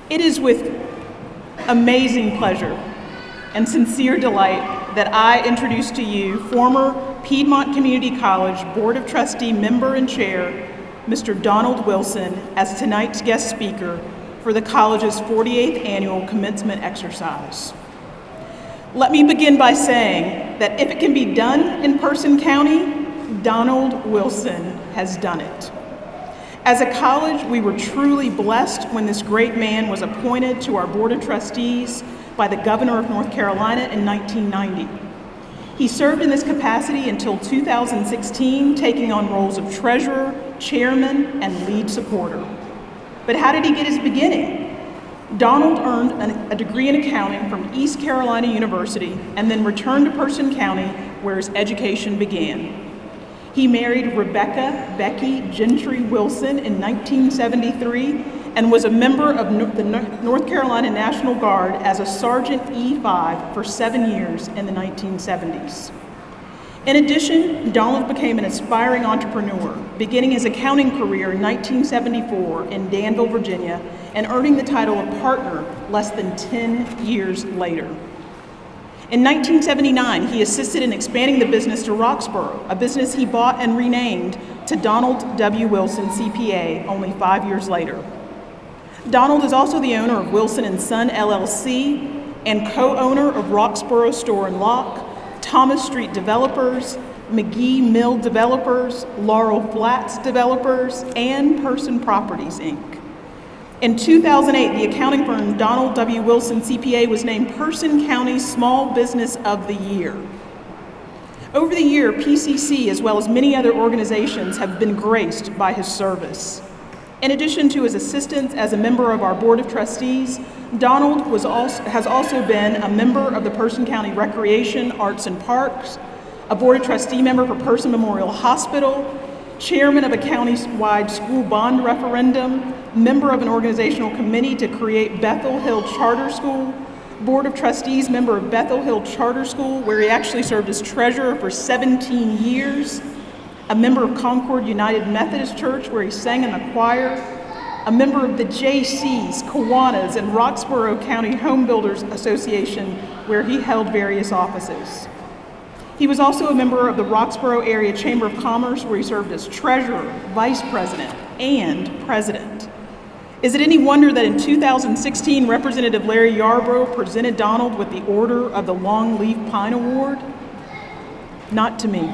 It is with amazing pleasure and sincere delight that I introduce to you former Piedmont Community College Board of Trustee member and chair, Mr. Donald Wilson, as tonight's guest speaker for the college's 48th annual commencement exercise. Let me begin by saying that if it can be done in Person County, Donald Wilson has done it. As a college, we were truly blessed when this great man was appointed to our Board of Trustees by the Governor of North Carolina in 1990. He served in this capacity until 2016, taking on roles of treasurer, chairman, and lead supporter. But how did he get his beginning? Donald earned a degree in accounting from East Carolina University and then returned to Person County, where his education began. He married Rebecca Becky Gentry Wilson in 1973 and was a member of the North Carolina National Guard as a Sergeant E5 for 7 years in the 1970s. In addition, Donald became an aspiring entrepreneur, beginning his accounting career in 1974 in Danville, Virginia, and earning the title of partner less than 10 years later. In 1979, he assisted in expanding the business to Roxborough, a business he bought and renamed to Donald W. Wilson CPA only 5 years later. Donald is also the owner of Wilson & Son LLC and co-owner of Roxborough Store and Lock, Thomas Street Developers, McGee Mill Developers, Laurel Flats Developers, and Person Properties, Inc. In 2008, the accounting firm Donald W. Wilson CPA was named Person County Small Business of the Year. Over the year, PCC, as well as many other organizations, have been graced by his service. In addition to his assistance as a member of our Board of Trustees, Donald has also been a member of the Person County Recreation, Arts and Parks, a Board of Trustee member for Person Memorial Hospital, chairman of a county-wide school bond referendum, member of an organizational committee to create Bethel Hill Charter School, Board of Trustees member of Bethel Hill Charter School, where he actually served as treasurer for 17 years, a member of Concord United Methodist Church, where he sang in the choir, a member of the JCs, Kiwanis, and Roxborough County Home Builders Association, where he held various offices. He was also a member of the Roxborough Area Chamber of Commerce, where he served as treasurer, vice president, and president. Is it any wonder that in 2016, Representative Larry Yarbrough presented Donald with the Order of the Longleaf Pine Award? Not to me.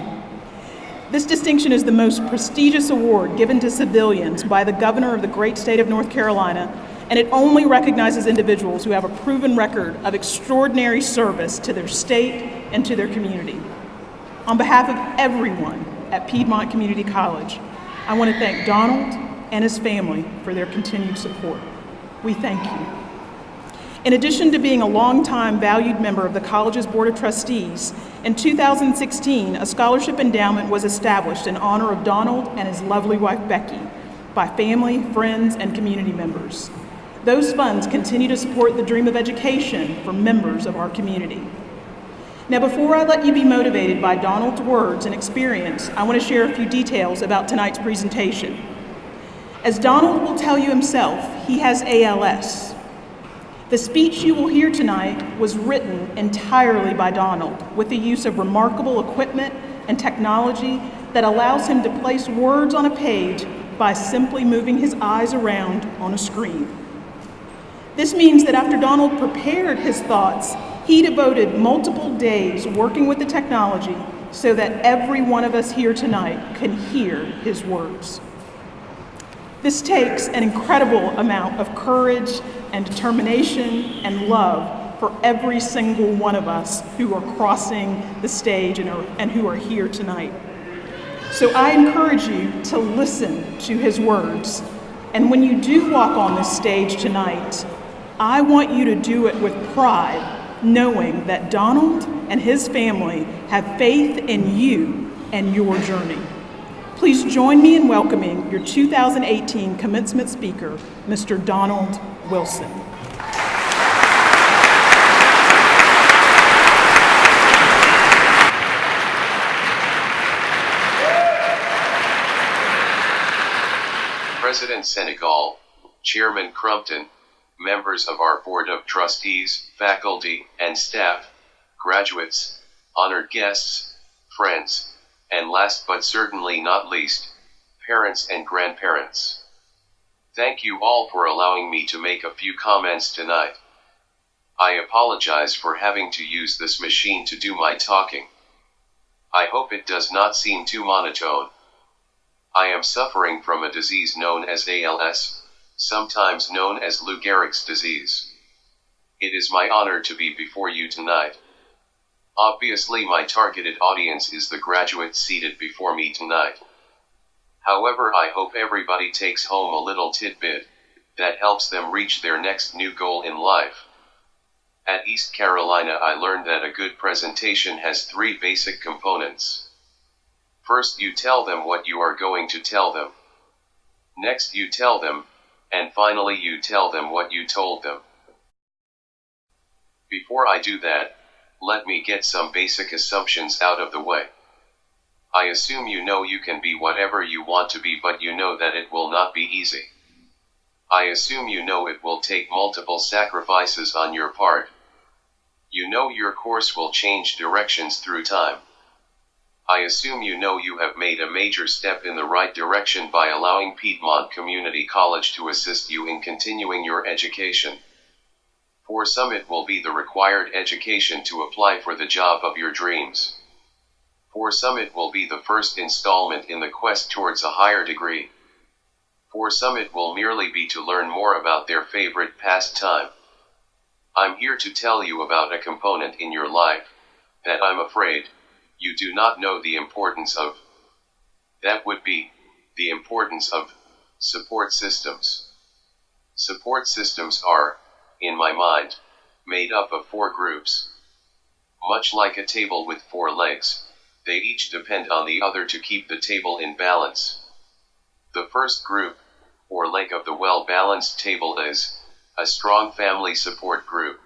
This distinction is the most prestigious award given to civilians by the governor of the great state of North Carolina, and it only recognizes individuals who have a proven record of extraordinary service to their state and to their community. On behalf of everyone at Piedmont Community College, I want to thank Donald and his family for their continued support. We thank you. In addition to being a longtime valued member of the college's Board of Trustees, in 2016, a scholarship endowment was established in honor of Donald and his lovely wife, Becky, by family, friends, and community members. Those funds continue to support the dream of education for members of our community. Now, before I let you be motivated by Donald's words and experience, I want to share a few details about tonight's presentation. As Donald will tell you himself, he has ALS. The speech you will hear tonight was written entirely by Donald with the use of remarkable equipment and technology that allows him to place words on a page by simply moving his eyes around on a screen. This means that after Donald prepared his thoughts, he devoted multiple days working with the technology so that every one of us here tonight can hear his words. This takes an incredible amount of courage and determination and love for every single one of us who are crossing the stage and who are here tonight. So I encourage you to listen to his words. And when you do walk on this stage tonight, I want you to do it with pride, knowing that Donald and his family have faith in you and your journey. Please join me in welcoming your 2018 commencement speaker, Mr. Donald Wilson. President Senegal, Chairman Crumpton, members of our Board of Trustees, faculty, and staff, graduates, honored guests, friends, and last but certainly not least, parents and grandparents. Thank you all for allowing me to make a few comments tonight. I apologize for having to use this machine to do my talking. I hope it does not seem too monotone. I am suffering from a disease known as ALS, sometimes known as Lou Gehrig's disease. It is my honor to be before you tonight. Obviously, my targeted audience is the graduates seated before me tonight. However, I hope everybody takes home a little tidbit that helps them reach their next new goal in life. At East Carolina, I learned that a good presentation has 3 basic components. First, you tell them what you are going to tell them. Next, you tell them, and finally you tell them what you told them. Before I do that, let me get some basic assumptions out of the way. I assume you know you can be whatever you want to be, but you know that it will not be easy. I assume you know it will take multiple sacrifices on your part. You know your course will change directions through time. I assume you know you have made a major step in the right direction by allowing Piedmont Community College to assist you in continuing your education. For some, it will be the required education to apply for the job of your dreams. For some, it will be the first installment in the quest towards a higher degree. For some, it will merely be to learn more about their favorite pastime. I'm here to tell you about a component in your life that I'm afraid you do not know the importance of. That would be the importance of support systems. Support systems are, in my mind, made up of 4 groups. Much like a table with 4 legs, they each depend on the other to keep the table in balance. The first group, or leg of the well-balanced table, is a strong family support group.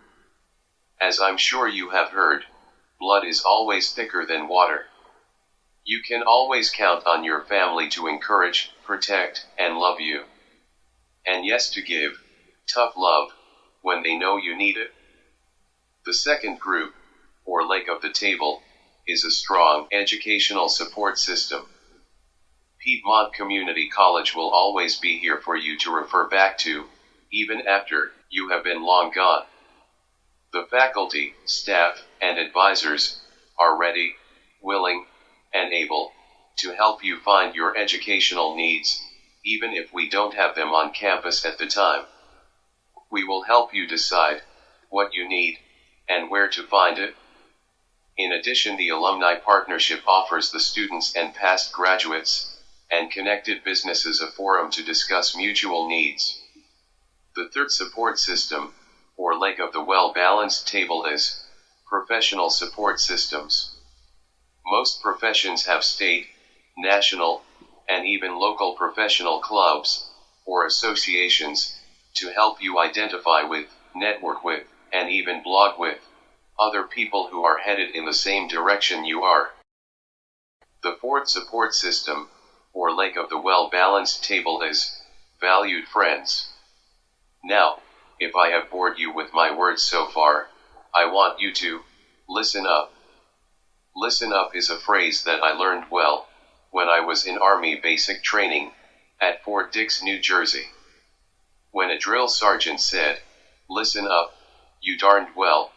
As I'm sure you have heard, blood is always thicker than water. You can always count on your family to encourage, protect, and love you. And yes, to give tough love when they know you need it. The second group, or leg of the table, is a strong educational support system. Piedmont Community College will always be here for you to refer back to, even after you have been long gone. The faculty, staff, and advisors are ready, willing, and able to help you find your educational needs, even if we don't have them on campus at the time. We will help you decide what you need and where to find it. In addition, the Alumni Partnership offers the students and past graduates and connected businesses a forum to discuss mutual needs. The third support system, or leg of the well-balanced table, is professional support systems. Most professions have state, national, and even local professional clubs, or associations, to help you identify with, network with, and even blog with other people who are headed in the same direction you are. The fourth support system, or leg of the well-balanced table, is valued friends. Now, if I have bored you with my words so far, I want you to listen up. Listen up is a phrase that I learned well when I was in Army basic training at Fort Dix, New Jersey. When a drill sergeant said, "Listen up, you darned well,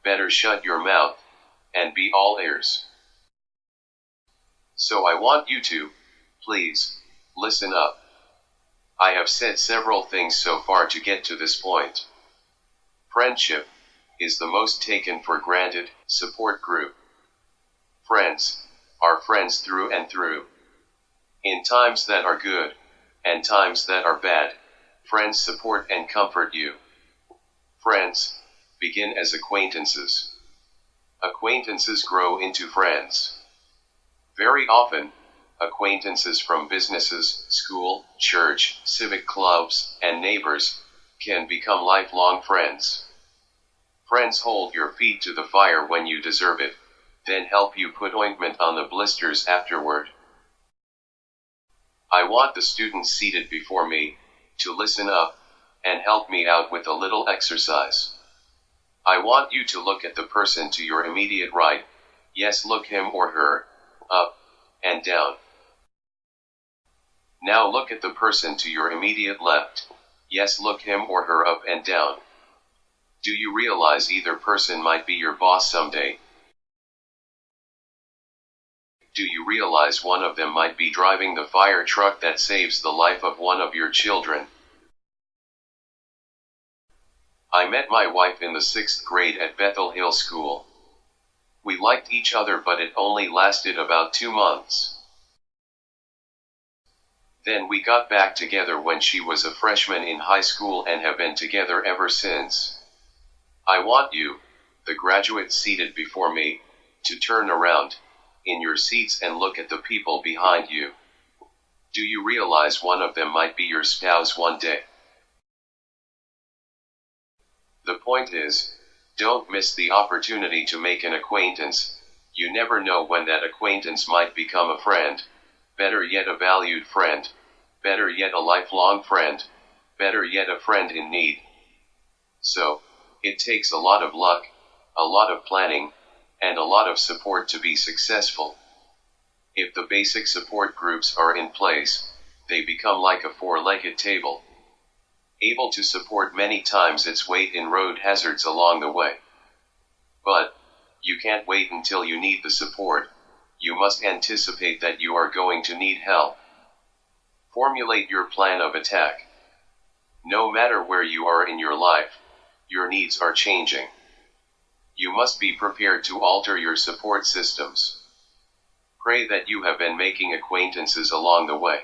better shut your mouth and be all ears." So I want you to, please, listen up. I have said several things so far to get to this point. Friendship is the most taken for granted support group. Friends are friends through and through. In times that are good and times that are bad, friends support and comfort you. Friends begin as acquaintances. Acquaintances grow into friends. Very often, acquaintances from businesses, school, church, civic clubs, and neighbors can become lifelong friends. Friends hold your feet to the fire when you deserve it, then help you put ointment on the blisters afterward. I want the students seated before me to listen up and help me out with a little exercise. I want you to look at the person to your immediate right. Yes, look him or her, up, and down. Now look at the person to your immediate left. Yes, look him or her up and down. Do you realize either person might be your boss someday? Do you realize one of them might be driving the fire truck that saves the life of one of your children? I met my wife in the 6th grade at Bethel Hill School. We liked each other, but it only lasted about 2 months. Then we got back together when she was a freshman in high school and have been together ever since. I want you, the graduates seated before me, to turn around in your seats and look at the people behind you. Do you realize one of them might be your spouse one day? The point is, don't miss the opportunity to make an acquaintance. You never know when that acquaintance might become a friend, better yet a valued friend, better yet a lifelong friend, better yet a friend in need. So, it takes a lot of luck, a lot of planning, and a lot of support to be successful. If the basic support groups are in place, they become like a four-legged table, able to support many times its weight in road hazards along the way. But, you can't wait until you need the support. You must anticipate that you are going to need help. Formulate your plan of attack. No matter where you are in your life, your needs are changing. You must be prepared to alter your support systems. Pray that you have been making acquaintances along the way.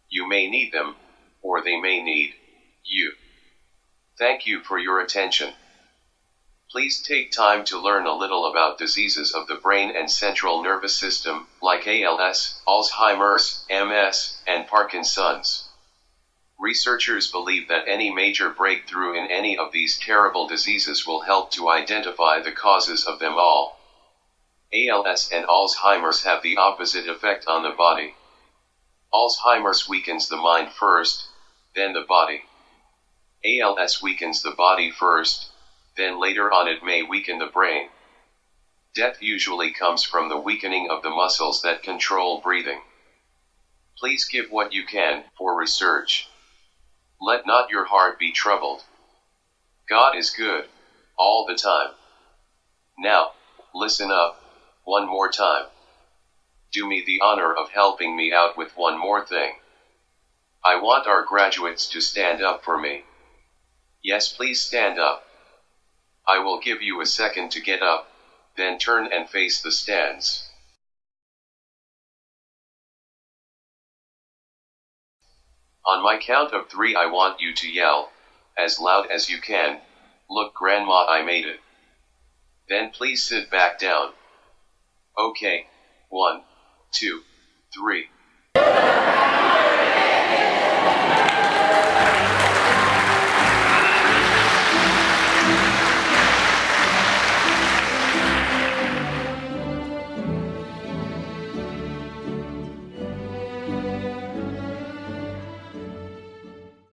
You may need them, or they may need you. Thank you for your attention. Please take time to learn a little about diseases of the brain and central nervous system, like ALS, Alzheimer's, MS, and Parkinson's. Researchers believe that any major breakthrough in any of these terrible diseases will help to identify the causes of them all. ALS and Alzheimer's have the opposite effect on the body. Alzheimer's weakens the mind first, then the body. ALS weakens the body first, then later on it may weaken the brain. Death usually comes from the weakening of the muscles that control breathing. Please give what you can for research. Let not your heart be troubled. God is good, all the time. Now, listen up, one more time. Do me the honor of helping me out with one more thing. I want our graduates to stand up for me. Yes, please stand up. I will give you a second to get up, then turn and face the stands. On my count of 3, I want you to yell, as loud as you can, "Look, Grandma, I made it." Then please sit back down. Okay, 1, 2, 3.